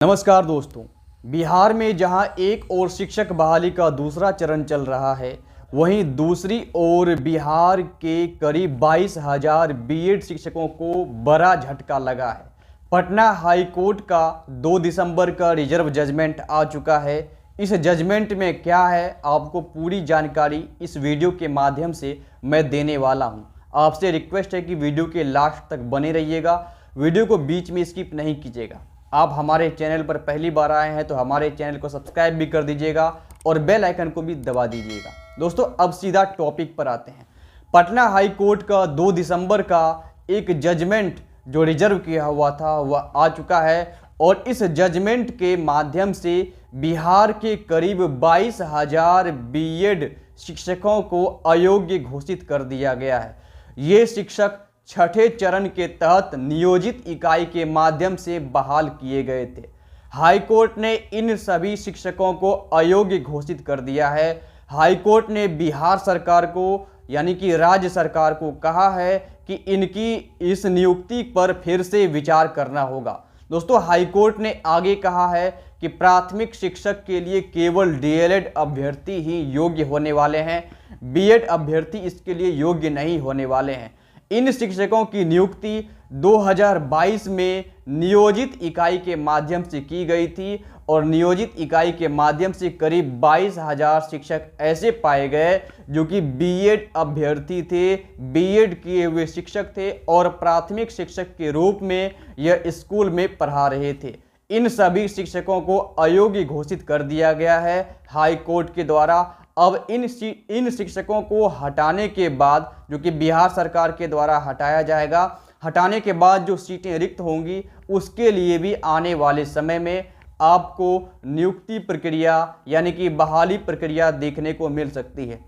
नमस्कार दोस्तों। बिहार में जहां एक ओर शिक्षक बहाली का दूसरा चरण चल रहा है, वहीं दूसरी ओर बिहार के करीब 22,000 बीएड शिक्षकों को बड़ा झटका लगा है। पटना हाई कोर्ट का 2 दिसंबर का रिजर्व जजमेंट आ चुका है। इस जजमेंट में क्या है, आपको पूरी जानकारी इस वीडियो के माध्यम से मैं देने वाला हूं। आपसे रिक्वेस्ट है कि वीडियो के लास्ट तक बने रहिएगा, वीडियो को बीच में स्किप नहीं कीजिएगा। आप हमारे चैनल पर पहली बार आए हैं तो हमारे चैनल को सब्सक्राइब भी कर दीजिएगा और बेल आइकन को भी दबा दीजिएगा। दोस्तों, अब सीधा टॉपिक पर आते हैं। पटना हाई कोर्ट का 2 दिसंबर का एक जजमेंट जो रिजर्व किया हुआ था वह आ चुका है और इस जजमेंट के माध्यम से बिहार के करीब 22,000 बीएड शिक्षकों को अयोग्य घोषित कर दिया गया है। ये शिक्षक छठे चरण के तहत नियोजित इकाई के माध्यम से बहाल किए गए थे। हाई कोर्ट ने इन सभी शिक्षकों को अयोग्य घोषित कर दिया है। हाई कोर्ट ने बिहार सरकार को यानी कि राज्य सरकार को कहा है कि इनकी इस नियुक्ति पर फिर से विचार करना होगा। दोस्तों, हाई कोर्ट ने आगे कहा है कि प्राथमिक शिक्षक के लिए केवल डीएलएड अभ्यर्थी ही योग्य होने वाले हैं, बीएड अभ्यर्थी इसके लिए योग्य नहीं होने वाले हैं। इन शिक्षकों की नियुक्ति 2022 में नियोजित इकाई के माध्यम से की गई थी और नियोजित इकाई के माध्यम से करीब 22,000 शिक्षक ऐसे पाए गए जो कि बीएड अभ्यर्थी थे, बीएड किए हुए शिक्षक थे और प्राथमिक शिक्षक के रूप में यह स्कूल में पढ़ा रहे थे। इन सभी शिक्षकों को अयोग्य घोषित कर दिया गया है हाई कोर्ट के द्वारा। अब इन शिक्षकों को हटाने के बाद, जो कि बिहार सरकार के द्वारा हटाया जाएगा, हटाने के बाद जो सीटें रिक्त होंगी उसके लिए भी आने वाले समय में आपको नियुक्ति प्रक्रिया यानी कि बहाली प्रक्रिया देखने को मिल सकती है।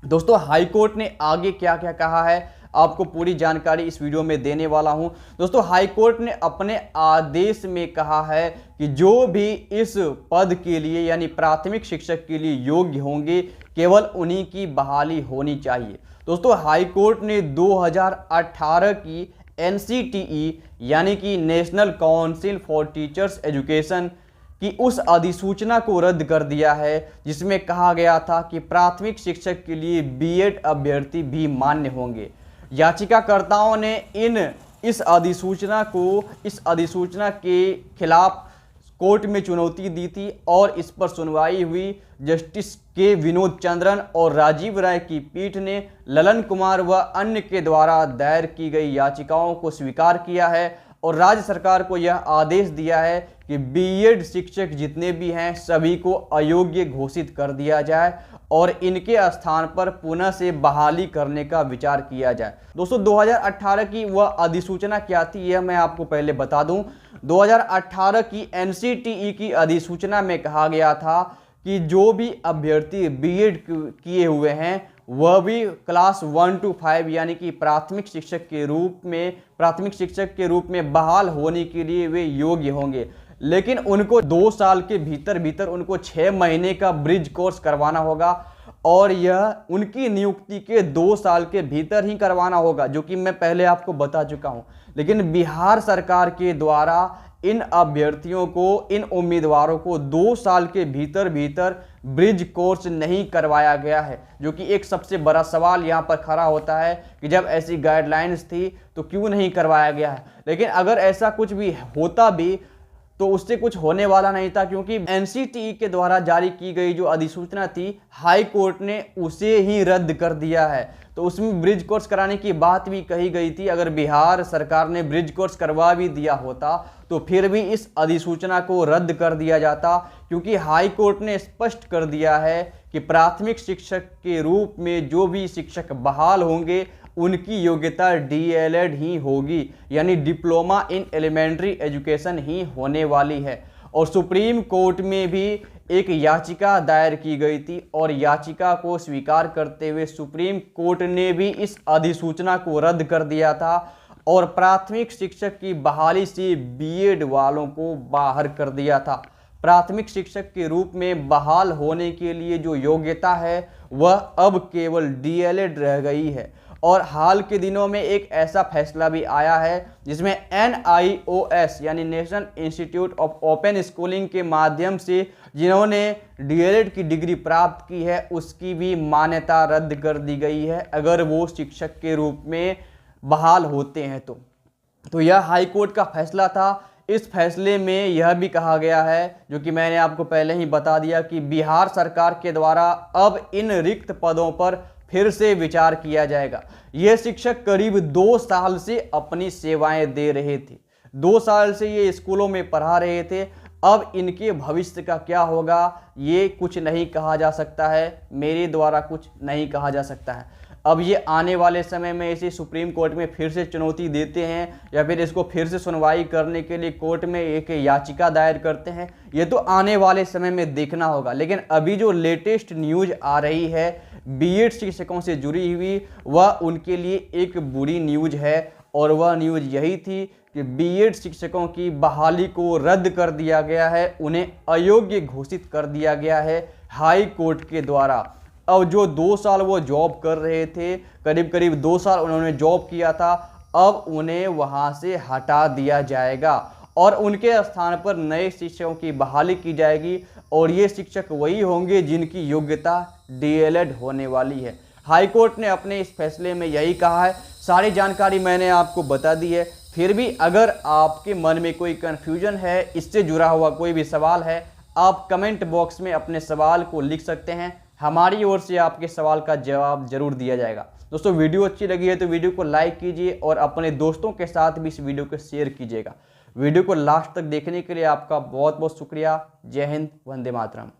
दोस्तों, हाई कोर्ट ने आगे क्या क्या कहा है आपको पूरी जानकारी इस वीडियो में देने वाला हूं। दोस्तों, हाई कोर्ट ने अपने आदेश में कहा है कि जो भी इस पद के लिए यानी प्राथमिक शिक्षक के लिए योग्य होंगे केवल उन्हीं की बहाली होनी चाहिए। दोस्तों, हाई कोर्ट ने 2018 की एनसीटीई यानी कि national council for teachers education की उस अधिसूचना को रद्द कर दिया है जिसमें कहा गया था कि प्राथमिक शिक्षक के लिए बीएड अभ्यर्थी भी मान्य होंगे। याचिकाकर्ताओं ने इस अधिसूचना के खिलाफ कोर्ट में चुनौती दी थी और इस पर सुनवाई हुई। जस्टिस के विनोद चंद्रन और राजीव राय की पीठ ने ललन कुमार व अन्य के द्वारा दायर की गई याचिकाओं को स्वीकार किया है और राज्य सरकार को यह आदेश दिया है कि बीएड शिक्षक जितने भी हैं सभी को अयोग्य घोषित कर दिया जाए और इनके स्थान पर पुनः से बहाली करने का विचार किया जाए। दोस्तों, 2018 की वह अधिसूचना क्या थी यह मैं आपको पहले बता दूं। 2018 की एनसीटीई की अधिसूचना में कहा गया था कि जो भी अभ्यर्थी बीएड किए हुए हैं वह भी क्लास 1 to 5 यानी कि प्राथमिक शिक्षक के रूप में बहाल होने के लिए वे योग्य होंगे, लेकिन उनको 2 साल के भीतर उनको 6 महीने का ब्रिज कोर्स करवाना होगा और यह उनकी नियुक्ति के 2 साल के भीतर ही करवाना होगा, जो कि मैं पहले आपको बता चुका हूं। लेकिन बिहार सरकार के द्वारा इन अभ्यर्थियों को, इन उम्मीदवारों को 2 साल के भीतर ब्रिज कोर्स नहीं करवाया गया है, जो कि एक सबसे बड़ा सवाल यहाँ पर खड़ा होता है कि जब ऐसी गाइडलाइंस थी तो क्यों नहीं करवाया गया है। लेकिन अगर ऐसा कुछ भी होता भी तो उससे कुछ होने वाला नहीं था, क्योंकि एनसीटीई के द्वारा जारी की गई जो अधिसूचना थी हाई कोर्ट ने उसे ही रद्द कर दिया है। तो उसमें ब्रिज कोर्स कराने की बात भी कही गई थी। अगर बिहार सरकार ने ब्रिज कोर्स करवा भी दिया होता तो फिर भी इस अधिसूचना को रद्द कर दिया जाता, क्योंकि हाई कोर्ट ने स्पष्ट कर दिया है कि प्राथमिक शिक्षक के रूप में जो भी शिक्षक बहाल होंगे उनकी योग्यता डीएलएड ही होगी, यानी डिप्लोमा इन एलिमेंट्री एजुकेशन ही होने वाली है। और सुप्रीम कोर्ट में भी एक याचिका दायर की गई थी और याचिका को स्वीकार करते हुए सुप्रीम कोर्ट ने भी इस अधिसूचना को रद्द कर दिया था और प्राथमिक शिक्षक की बहाली से बीएड वालों को बाहर कर दिया था। प्राथमिक शिक्षक के रूप में बहाल होने के लिए जो योग्यता है वह अब केवल डीएलएड रह गई है और हाल के दिनों में एक ऐसा फैसला भी आया है जिसमें NIOS यानी national institute of open schooling के माध्यम से जिन्होंने DELED की डिग्री प्राप्त की है उसकी भी मान्यता रद्द कर दी गई है अगर वो शिक्षक के रूप में बहाल होते हैं तो यह हाई कोर्ट का फैसला था। इस फैसले में यह भी कहा गया है, जो कि मैंने आपको पहले ही बता दिया, कि बिहार सरकार के द्वारा अब इन रिक्त पदों पर फिर से विचार किया जाएगा। ये शिक्षक करीब 2 साल से अपनी सेवाएं दे रहे थे, 2 साल से ये स्कूलों में पढ़ा रहे थे। अब इनके भविष्य का क्या होगा ये कुछ नहीं कहा जा सकता है, मेरे द्वारा कुछ नहीं कहा जा सकता है। अब ये आने वाले समय में इसे सुप्रीम कोर्ट में फिर से चुनौती देते हैं या फिर इसको फिर से सुनवाई करने के लिए कोर्ट में एक याचिका दायर करते हैं, ये तो आने वाले समय में देखना होगा। लेकिन अभी जो लेटेस्ट न्यूज़ आ रही है बीएड शिक्षकों से जुड़ी हुई, वह उनके लिए एक बुरी न्यूज़ है। और वह न्यूज़ यही थी कि बीएड शिक्षकों की बहाली को रद्द कर दिया गया है, उन्हें अयोग्य घोषित कर दिया गया है हाई कोर्ट के द्वारा। अब जो 2 साल वो जॉब कर रहे थे, करीब करीब 2 साल उन्होंने जॉब किया था, अब उन्हें वहां से हटा दिया जाएगा और उनके स्थान पर नए शिक्षकों की बहाली की जाएगी। और ये शिक्षक वही होंगे जिनकी योग्यता DELED होने वाली है। हाई कोर्ट ने अपने इस फैसले में यही कहा है। सारी जानकारी मैंने आपको बता दी है। फिर भी अगर आपके मन में कोई कन्फ्यूजन है, इससे जुड़ा हुआ कोई भी सवाल है, आप कमेंट बॉक्स में अपने सवाल को लिख सकते हैं। हमारी ओर से आपके सवाल का जवाब जरूर दिया जाएगा। दोस्तों वीडियो अच्छी लगी है तो वीडियो को लाइक कीजिए और अपने दोस्तों के साथ भी इस वीडियो को शेयर कीजिएगा। वीडियो को लास्ट तक देखने के लिए आपका बहुत बहुत शुक्रिया। जय हिंद, वंदे मातरम।